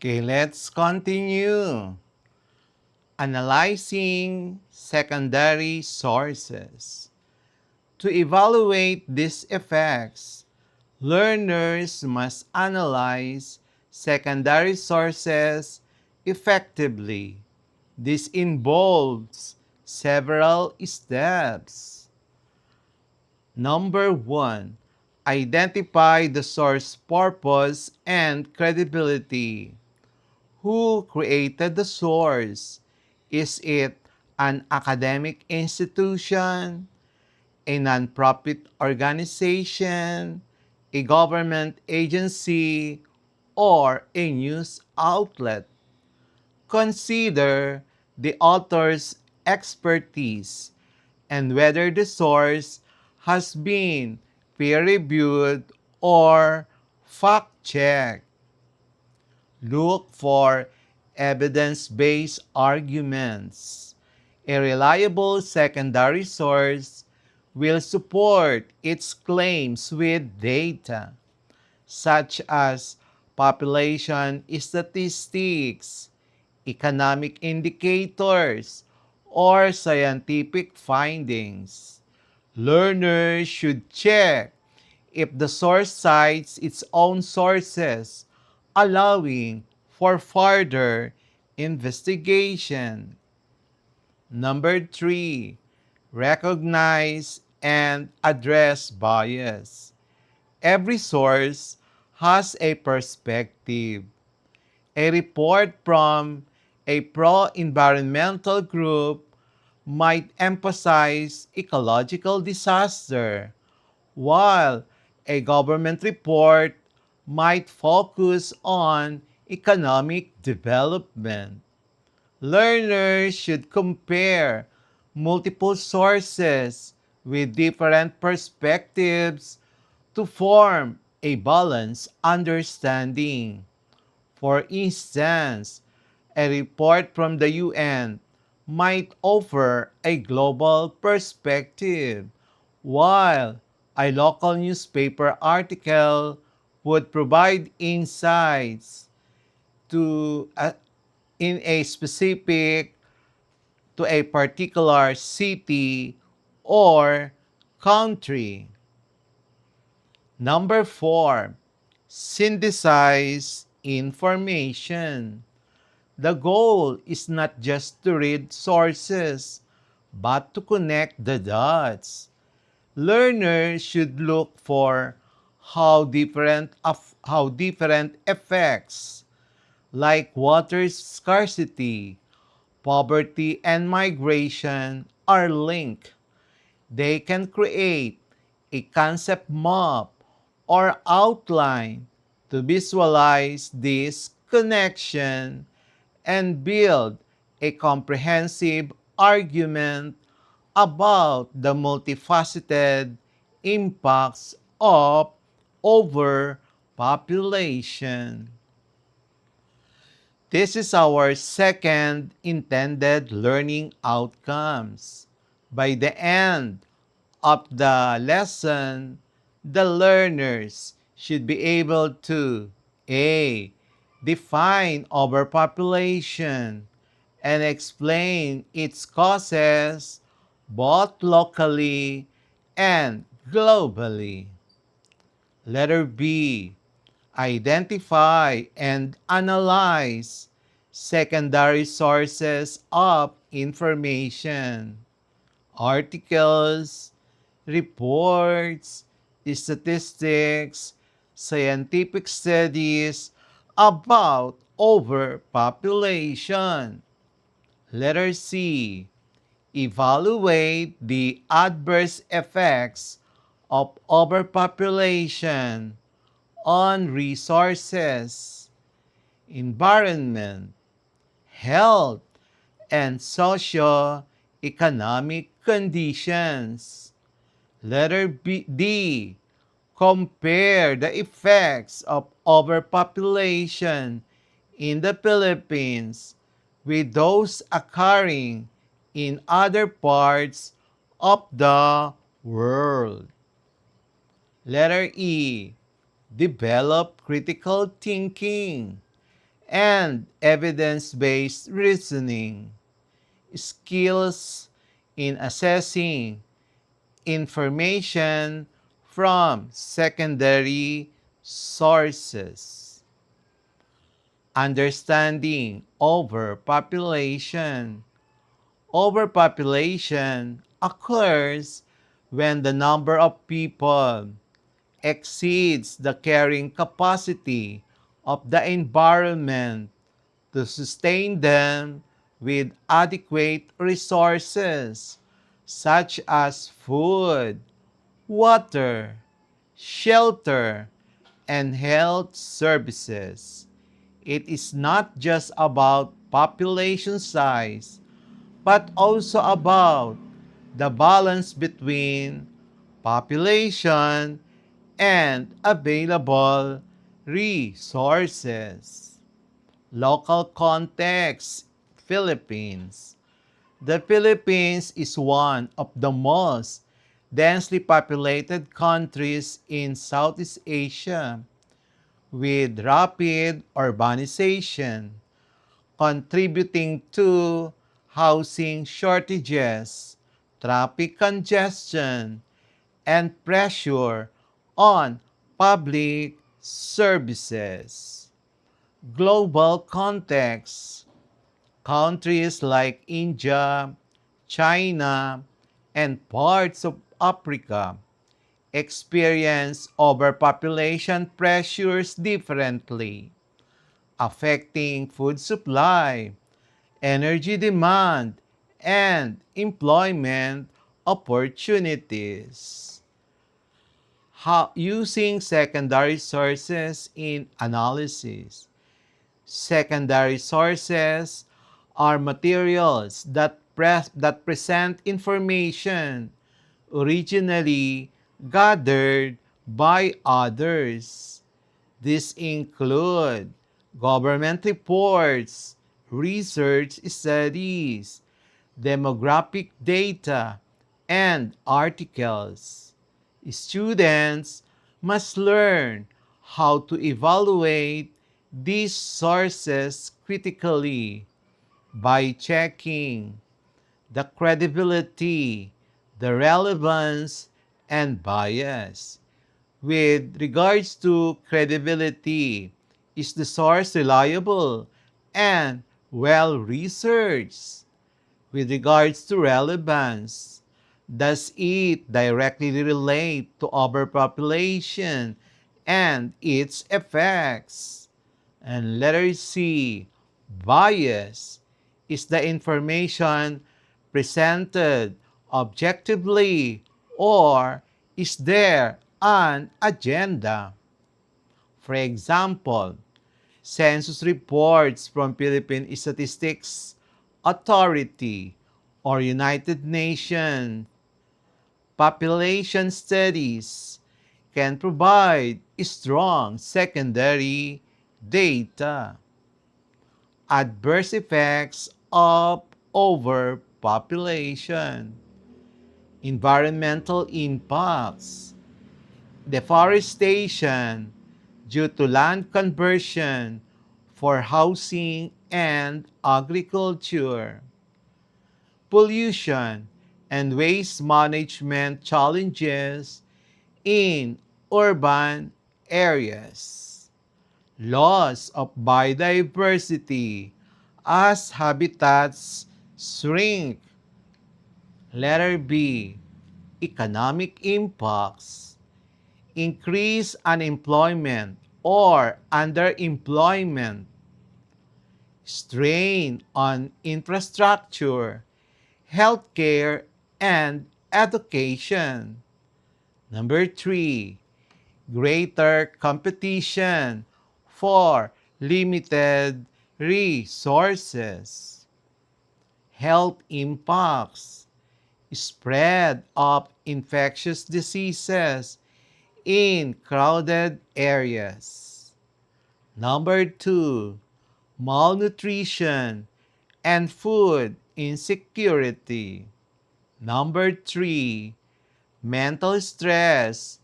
Okay, let's continue. Analyzing secondary sources. To evaluate these effects, learners must analyze secondary sources effectively. This involves several steps. Number one, identify the source purpose and credibility. Who created the source? Is it an academic institution, a nonprofit organization, a government agency, or a news outlet? Consider the author's expertise and whether the source has been peer-reviewed or fact-checked. Look for evidence-based arguments. A reliable secondary source will support its claims with data, such as population statistics, economic indicators, or scientific findings. Learners should check if the source cites its own sources, allowing for further investigation. Number three, recognize and address bias. Every source has a perspective. A report from a pro-environmental group might emphasize ecological disaster, while a government report might focus on economic development. Learners should compare multiple sources with different perspectives to form a balanced understanding. For instance, a report from the UN might offer a global perspective, while a local newspaper article would provide insights to in a specific to a particular city or country. Number four, synthesize information. The goal is not just to read sources, but to connect the dots. Learners should look for how different effects like water scarcity, poverty, and migration are linked. They can create a concept map or outline to visualize this connection and build a comprehensive argument about the multifaceted impacts of overpopulation. This is our second intended learning outcomes. By the end of the lesson, the learners should be able to A. Define overpopulation and explain its causes both locally and globally. Letter B. Identify and analyze secondary sources of information, articles, reports, statistics, scientific studies about overpopulation. Letter C. Evaluate the adverse effects of overpopulation on resources, environment, health, and socio-economic conditions. D. Compare the effects of overpopulation in the Philippines with those occurring in other parts of the world. Letter E. Develop critical thinking. and evidence-based reasoning, skills in assessing information from secondary sources, understanding overpopulation. Overpopulation occurs when the number of people exceeds the carrying capacity of the environment to sustain them with adequate resources such as food, water, shelter, and health services. It is not just about population size, but also about the balance between population and available resources. Local context: Philippines. The Philippines is one of the most densely populated countries in Southeast Asia, with rapid urbanization contributing to housing shortages, traffic congestion, and pressure on public services. Global context: countries like India, China, and parts of Africa experience overpopulation pressures differently, affecting food supply, energy demand, and employment opportunities. Using secondary sources in analysis. Secondary sources are materials that present information originally gathered by others. These include government reports, research studies, demographic data, and articles. Students must learn how to evaluate these sources critically by checking the credibility, the relevance, and bias. With regards to credibility, is the source reliable and well researched? With regards to relevance, does it directly relate to overpopulation and its effects? And letter C, bias. Is the information presented objectively, or is there an agenda? For example, census reports from Philippine Statistics Authority or United Nations population studies can provide strong secondary data. Adverse effects of overpopulation. Environmental impacts. Deforestation due to land conversion for housing and agriculture. Pollution and waste management challenges in urban areas. Loss of biodiversity as habitats shrink. Letter B, economic impacts. Increase unemployment or underemployment, strain on infrastructure, healthcare, and education. Number 3, greater competition for limited resources. Health impacts, spread of infectious diseases in crowded areas. Number 2, malnutrition and food insecurity. Number 3, mental stress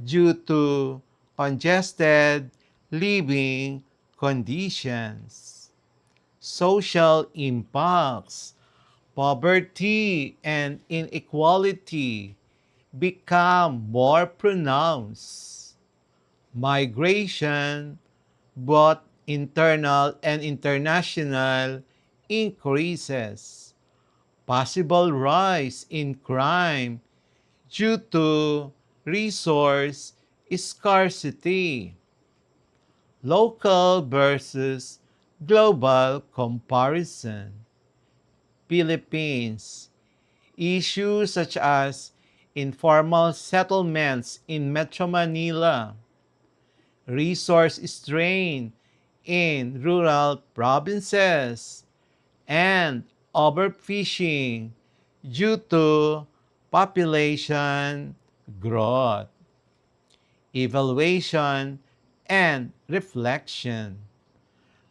due to congested living conditions. Social impacts, poverty and inequality become more pronounced. Migration, both internal and international, increases. Possible rise in crime due to resource scarcity. Local versus global comparison. Philippines. Issues such as informal settlements in Metro Manila, resource strain in rural provinces, and overfishing due to population growth. Evaluation and reflection.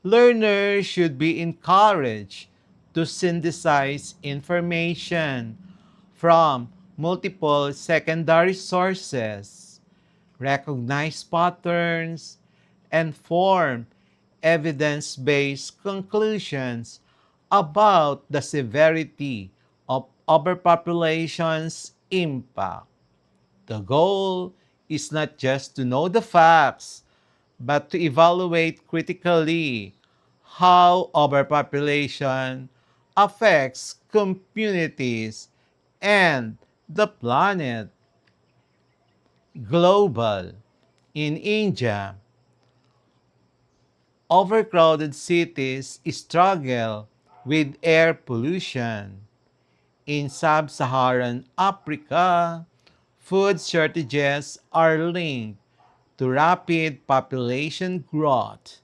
Learners should be encouraged to synthesize information from multiple secondary sources, recognize patterns, and form evidence-based conclusions about the severity of overpopulation's impact. The goal is not just to know the facts, but to evaluate critically how overpopulation affects communities and the planet. Global. In India, overcrowded cities struggle with air pollution. In sub-Saharan Africa, food shortages are linked to rapid population growth.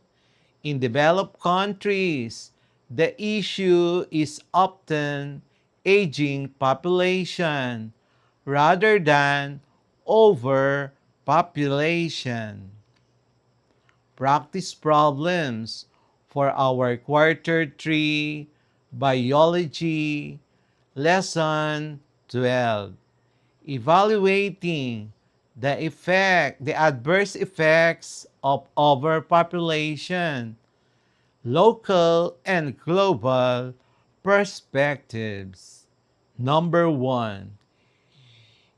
In developed countries, the issue is often aging population rather than overpopulation. Practice problems for our quarter 3 biology lesson 12. Evaluating the adverse effects of overpopulation, local and global perspectives. Number 1.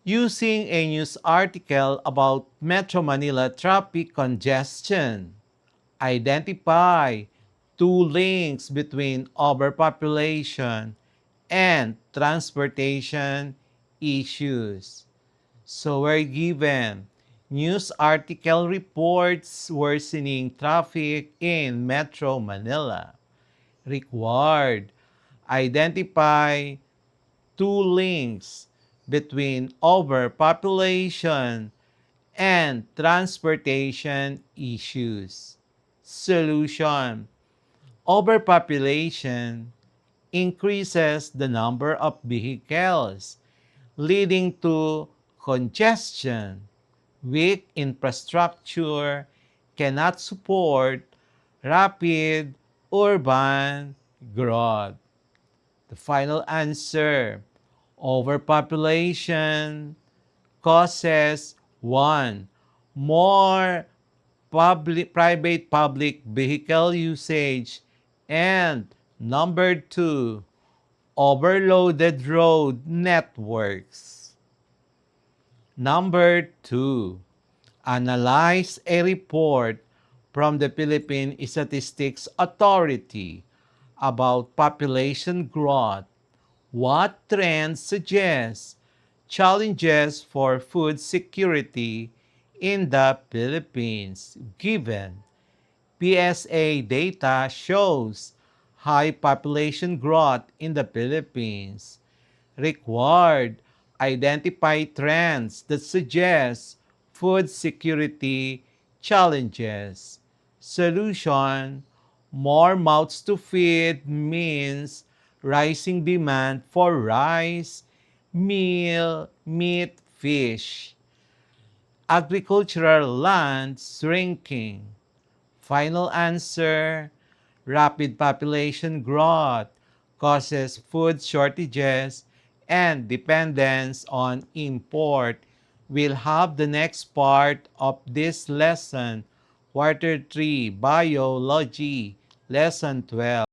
Using a news article about Metro Manila traffic congestion. Identify two links between overpopulation and transportation issues. So we're given news article reports worsening traffic in Metro Manila. Required. Identify two links between overpopulation and transportation issues. Solution. Overpopulation increases the number of vehicles, leading to congestion. Weak infrastructure cannot support rapid urban growth. The final answer, overpopulation causes 1. More private public vehicle usage, and number 2, overloaded road networks. Number 2, analyze a report from the Philippine Statistics Authority about population growth. What trends suggest challenges for food security in the Philippines, given PSA data shows high population growth in the Philippines? Required. Identify trends that suggest food security challenges. Solution. More mouths to feed means rising demand for rice, meal, meat, fish. Agricultural land shrinking. Final answer, rapid population growth causes food shortages and dependence on import. We'll have the next part of this lesson Quarter 3, Biology, Lesson 12.